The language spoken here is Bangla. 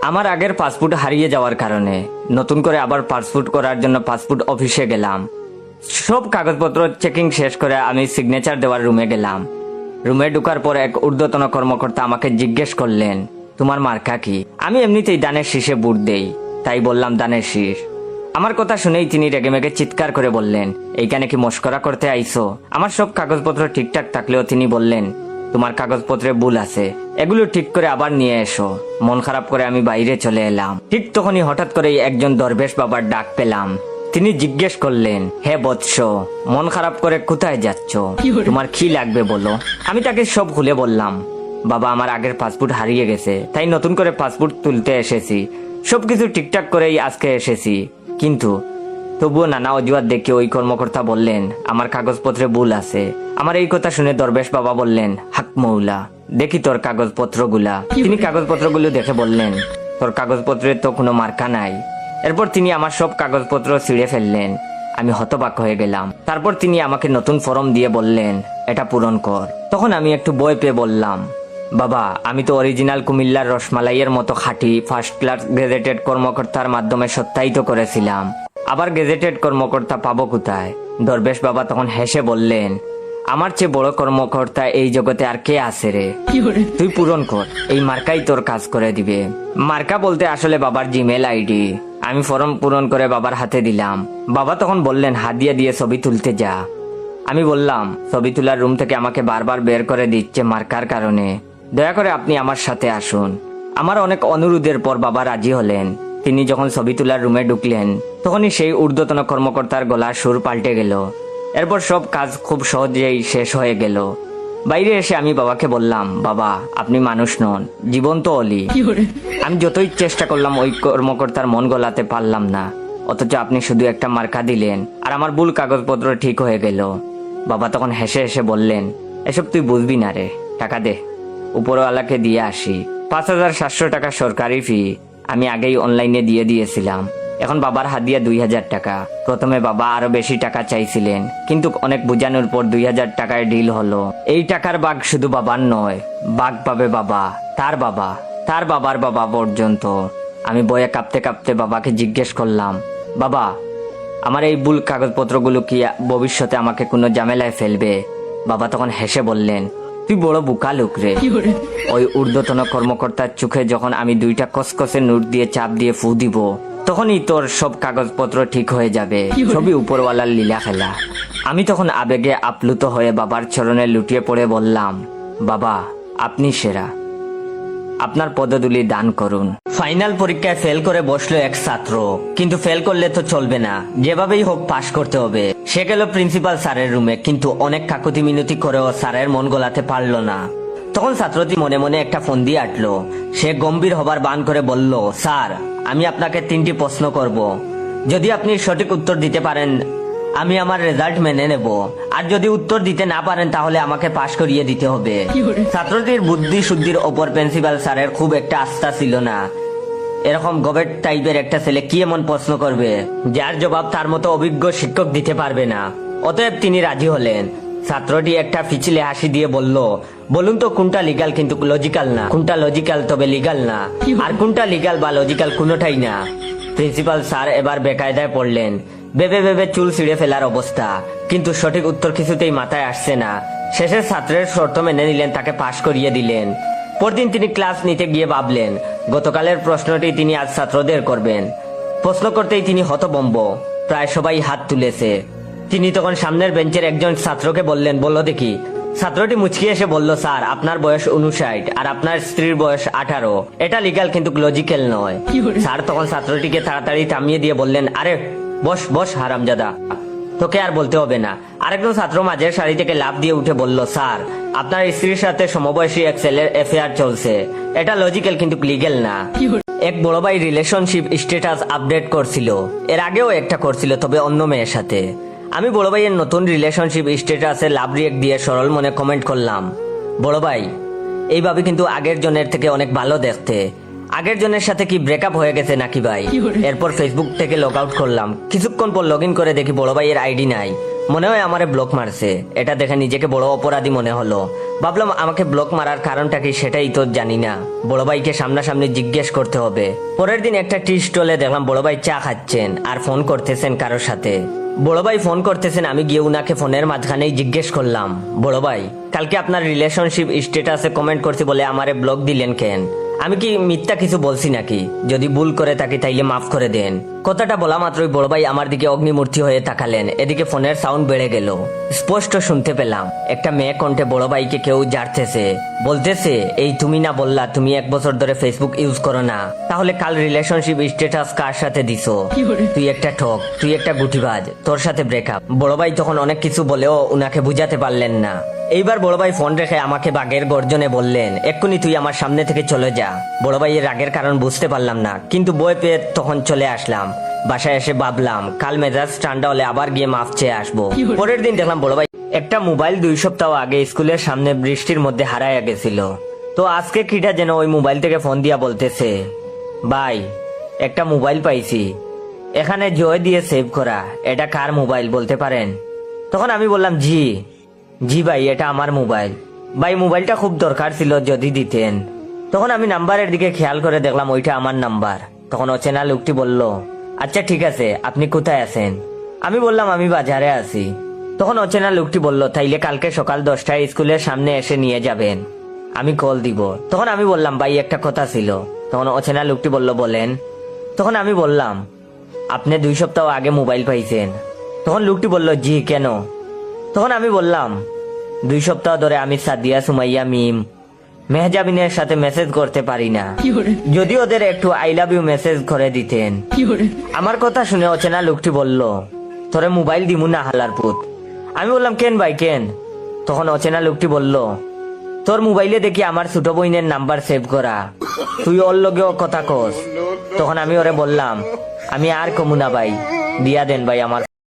আমার আগের পাসপোর্ট হারিয়ে যাওয়ার কারণে নতুন করে আবার পাসপোর্ট করার জন্য পাসপোর্ট অফিসে গেলাম। সব কাগজপত্র চেকিং শেষ করে আমি সিগনেচার দেওয়ার রুমে গেলাম। রুমে ঢুকার পর এক ঊর্ধ্বতন কর্মকর্তা আমাকে জিজ্ঞেস করলেন, তোমার মার্কা কি? আমি এমনিতেই দানের শীষে বুট দেই, তাই বললাম দানের শীষ। আমার কথা শুনেই তিনি রেগেমেগে চিৎকার করে বললেন, এইখানে কি মস্করা করতে আইছো? আমার সব কাগজপত্র ঠিকঠাক থাকলেও তিনি বললেন, তোমার কাগজপত্রে ভুল আছে, এগুলো ঠিক করে আবার নিয়ে এসো। মন খারাপ করে আমি বাইরে চলে এলাম। ঠিক তখনই হঠাৎ করেই একজন দরবেশ বাবার ডাক পেলাম। তিনি জিজ্ঞেস করলেন, হে বৎস, মন খারাপ করে কোথায় যাচ্ছ? তোমার কি লাগবে বলো। আমি তাকে সব খুলে বললাম। বাবা, আমার আগের পাসপোর্ট হারিয়ে গেছে, তাই নতুন করে পাসপোর্ট তুলতে এসেছি। সবকিছু ঠিকঠাক করেই আজকে এসেছি, কিন্তু তবুও নানা অজুহাত দেখে ওই কর্মকর্তা বললেন, আমার কাগজপত্রে ভুল আছে। আমার এই কথা শুনে দরবেশ বাবা বললেন, হাক মৌলা, দেখি তোর কাগজপত্রগুলা। তিনি কাগজপত্রগুলো দেখে বললেন, তোর কাগজপত্রে তো কোনো মার্কা নাই। এরপর তিনি আমার সব কাগজপত্র ছিঁড়ে ফেললেন। আমি হতবাক হয়ে গেলাম। তারপর তিনি আমাকে নতুন ফর্ম দিয়ে বললেন, এটা পূরণ কর। তখন আমি একটু ভয় পেয়ে বললাম, বাবা, আমি তো অরিজিনাল কুমিল্লার রসমালাইয়ের মতো খাঁটি ফার্স্ট ক্লাস গেজেটেড কর্মকর্তার মাধ্যমে সত্যায়িত করেছিলাম। আবার গেজেটেড কর্মকর্তা পাবো কোথায়? দরবেশ বাবা তখন হেসে বললেন, আমার চেয়ে বড় কর্মকর্তা এই জগতে আর কে আছে রে? তুই পূরণ কর, এই মার্কাই তোর কাজ করে দিবে। মার্কা বলতে আসলে বাবার জিমেল আইডি। আমি ফর্ম পূরণ করে বাবার হাতে দিলাম। বাবা তখন বললেন, হাদিয়া দিয়ে ছবি তুলতে যা। আমি বললাম, ছবি তোলার রুম থেকে আমাকে বারবার বের করে দিচ্ছে মার্কার কারণে, দয়া করে আপনি আমার সাথে আসুন। আমার অনেক অনুরোধের পর বাবা রাজি হলেন। তিনি যখন ছবি তোলার রুমে ঢুকলেন, তখনই সেই ঊর্ধ্বতন কর্মকর্তার গলার সুর পাল্টে গেল। এরপর সব কাজ খুব সহজেই শেষ হয়ে গেল। বাইরে এসে আমি বাবাকে বললাম, বাবা, আপনি মানুষ নন, জীবন্ত অলি। আমি যতই চেষ্টা করলাম ওই কর্মকর্তার মন গলাতে পারলাম না, অথচ আপনি শুধু একটা মার্কা দিলেন আর আমার ভুল কাগজপত্র ঠিক হয়ে গেল। বাবা তখন হেসে হেসে বললেন, এসব তুই বুঝবি না রে, টাকা দে, উপরওয়ালাকে দিয়ে আসি। 5,700 টাকা সরকারি ফি আমি আগেই অনলাইনে দিয়ে দিয়েছিলাম। এখন বাবার হাদিয়া 2,000 টাকা। প্রথমে বাবা আরো বেশি টাকা চাইছিলেন, কিন্তু অনেক বোঝানোর পর 2,000 টাকায় ডিল হলো। এই টাকার ভাগ শুধু বাবার নয়, ভাগ পাবে বাবা, তার বাবা, তার বাবার বাবা পর্যন্ত। আমি বয়ে কাঁপতে কাঁপতে বাবাকে জিজ্ঞেস করলাম, বাবা, আমার এই ভুল কাগজপত্রগুলো কি ভবিষ্যতে আমাকে কোনো ঝামেলায় ফেলবে? বাবা তখন হেসে বললেন, তুই বড় বোকা লোক রে। ওই ঊর্ধ্বতন কর্মকর্তার চোখে যখন আমি 2টা কসকসে নোট দিয়ে চাপ দিয়ে ফু দিব, তখনই তোর সব কাগজপত্র ঠিক হয়ে যাবে। সবই উপরওয়ালার লীলা খেলা। আমি তখন আবেগে আপ্লুত হয়ে বাবার চরণে লুটিয়ে পড়ে বললাম, বাবা, আপনি সেরা, আপনার পদধূলি দান করুন। ফাইনাল পরীক্ষায় ফেল করে বসলো এক ছাত্র, কিন্তু ফেল করলে তো চলবে না, যেভাবেই হোক পাশ করতে হবে। সে গেল প্রিন্সিপাল স্যারের রুমে, কিন্তু অনেক কাকুতি মিনতি করেও স্যারের মন গলাতে পারলো না। তখন ছাত্রটি মনে মনে একটা ফোন দিয়ে আটলো। সে গম্ভীর হবার বান করে বলল, স্যার, আমি আপনাকে 3টি প্রশ্ন করব। যদি আপনি সঠিক উত্তর দিতে পারেন, আমি আমার রেজাল্ট মেনে নেব, আর যদি উত্তর দিতে না পারেন তাহলে আমাকে পাশ করিয়ে দিতে হবে। ছাত্রটির বুদ্ধি শুদ্ধির ওপর প্রিন্সিপাল স্যারের খুব একটা আস্থা ছিল না। এরকম গবেট টাইপের একটা ছেলে কি এমন প্রশ্ন করবে যার জবাব তার মতো অভিজ্ঞ শিক্ষক দিতে পারবে না? অতএব তিনি রাজি হলেন। ছাত্রটি একটা ফিচিলে হাসি দিয়ে বলল, বলুন তো কোনটা লিগাল কিন্তু লজিক্যাল না, কোনটা লজিক্যাল তবে লিগাল না, আর কোনটা লিগাল বা লজিক্যাল কোনোটাই না। প্রিন্সিপাল স্যার এবার বেকায়দায় পড়লেন। ভেবে ভেবে চুল ছিঁড়ে ফেলার অবস্থা, কিন্তু সঠিক উত্তর কিছুতেই মাথায় আসছে না। শেষে ছাত্রের শর্ত মেনে নিলেন, তাকে পাশ করিয়ে দিলেন। পরদিন তিনি ক্লাস নিতে গিয়ে ভাবলেন, গতকালের প্রশ্নটি তিনি আজ ছাত্রদের করবেন। প্রশ্ন করতেই তিনি হতভম্ব, প্রায় সবাই হাত তুলেছে। তিনি তখন সামনের বেঞ্চের একজন ছাত্রকে বললেন, বলো দেখি। ছাত্রটি মুচকি এসে বলল, স্যার, আপনার বয়স 59 আর আপনার স্ত্রীর বয়স 18, এটা লিগাল কিন্তু লজিক্যাল নয়। স্যার তখন ছাত্রটিকে তাড়াতাড়ি থামিয়ে দিয়ে বললেন, আরে বস বস হারামজাদা, তোকে আর বলতে হবে না। আরেকজন ছাত্র মাঝের সারি থেকে লাফ দিয়ে উঠে বলল, স্যার, আপনার স্ত্রীর সাথে সমবয়সী এক ছেলের অ্যাফেয়ার চলছে, এটা লজিক্যাল কিন্তু লিগ্যাল না। এক বড় ভাই রিলেশনশিপ স্ট্যাটাস আপডেট করছিল, এর আগেও একটা করছিল, তবে অন্য মেয়ের সাথে। আমি বড় ভাইয়ের নতুন রিলেশনশিপ স্ট্যাটাসে লাভ রিয়েক্ট দিয়ে সরল মনে কমেন্ট করলাম, বড় ভাই, এইভাবে কিন্তু আগের জনের থেকে অনেক ভালো দেখতে। আগের জনের সাথে কি ব্রেকআপ হয়ে গেছে নাকি ভাই? এরপর ফেসবুক থেকে লগ আউট করলাম। কিছুক্ষণ পর লগ ইন করে দেখি বড় ভাইয়ের আইডি নাই। মনে হয় আমারে ব্লক মারছে। এটা দেখে নিজেকে বড় অপরাধী মনে হলো। ভাবলাম আমাকে ব্লক মারার কারণটা কি সেটাই তো জানি না, বড় ভাইকে সামনাসামনি জিজ্ঞেস করতে হবে। পরের দিন একটা টি স্টলে দেখলাম বড় ভাই চা খাচ্ছেন আর ফোন করতেছেন কারোর সাথে। বড় ভাই ফোন করতেছেন, আমি গিয়ে উনাকে ফোনের মাঝখানেই জিজ্ঞেস করলাম, বড় ভাই কালকে আপনার রিলেশনশিপ স্ট্যাটাসে কমেন্ট করছি বলে আমারে ব্লক দিলেন কেন? আমি কি মিথ্যা কিছু বলছি নাকি? যদি ভুল করে থাকি তাইলে মাফ করে দেন। কথাটা বলা মাত্রই বড় ভাই আমার দিকে অগ্নিমূর্তি হয়ে তাকালেন। এদিকে ফোনের সাউন্ড বেড়ে গেল। স্পষ্ট শুনতে পেলাম একটা মেয়ে কণ্ঠে বড় ভাইকে কেউ ঝাড়তেছে, বলতেছে, এই তুমি না বললা তুমি 1 বছর ধরে ফেসবুক ইউজ করো না, তাহলে কাল রিলেশনশিপ স্ট্যাটাস কার সাথে দিছো? তুই একটা ঠক, তুই একটা গুটিবাজ, তোর সাথে ব্রেকআপ। বড় ভাই তখন অনেক কিছু বলেও উনাকে বুঝাতে পারলেন না। এইবার বড় ভাই ফোন রেখে আমাকে বাঘের গর্জনে বললেন, এক্ষুনি তুই আমার সামনে থেকে চলে যা। বড় ভাইয়ের রাগের কারণ বুঝতে পারলাম না, কিন্তু বই পেয়ে তখন চলে আসলাম। বাসায় এসে ভাবলাম কাল মেজাজ ঠান্ডা হলে আবার গিয়ে মাফ চেয়ে আসবো। পরের দিন দেখলাম বড় ভাই একটা মোবাইল 2 সপ্তাহ আগে স্কুলের সামনে বৃষ্টির মধ্যে হারাইয়া গেছিল। তো আজকে কিটা যেন ওই মোবাইল থেকে ফোন দিয়া বলতেছে, ভাই একটা মোবাইল পাইছি, এখানে জয় দিয়ে সেভ করা, এটা কার মোবাইল বলতে পারেন? তখন আমি বললাম, জি ভাই এটা আমার মোবাইল। ভাই মোবাইলটা খুব দরকার ছিল, যদি দিতেন। তখন আমি নাম্বারের দিকে খেয়াল করে দেখলাম ওইটা আমার নাম্বার। তখন অচেনা লোকটি বলল, আচ্ছা ঠিক আছে, আপনি কোথায় আছেন? আমি বললাম আমি বাজারে আছি। তখন অচেনা লোকটি বলল, তাইলে কালকে সকাল 10টায় স্কুলের সামনে এসে নিয়ে যাবেন, আমি কল দিব। তখন আমি বললাম, ভাই একটা কথা ছিল। তখন অচেনা লোকটি বলল, বলেন। তখন আমি বললাম, আপনি 2 সপ্তাহ আগে মোবাইল পাইছেন? তখন লোকটি বলল, জি কেন? তখন আমি বললাম, 2 সপ্তাহ ধরে আমি সাদিয়া, সুমাইয়া, মিম, মেহজাবিনের সাথে মেসেজ করতে পারি না, যদি ওদের একটু আই লাভ ইউ মেসেজ করে দিতেন। আমার কথা শুনে অচেনা লোকটি বলল, তোরে মোবাইল দিমু না হালার পুত। আমি বললাম, কেন ভাই কেন? তখন অচেনা লোকটি বলল, তোর মোবাইলে দেখি আমার ছোট বোনের নাম্বার সেভ করা, তুই ওর লগেও কথা কস। তখন আমি ওরে বললাম, আমি আর কমু না ভাই, দিয়া দেন ভাই আমার।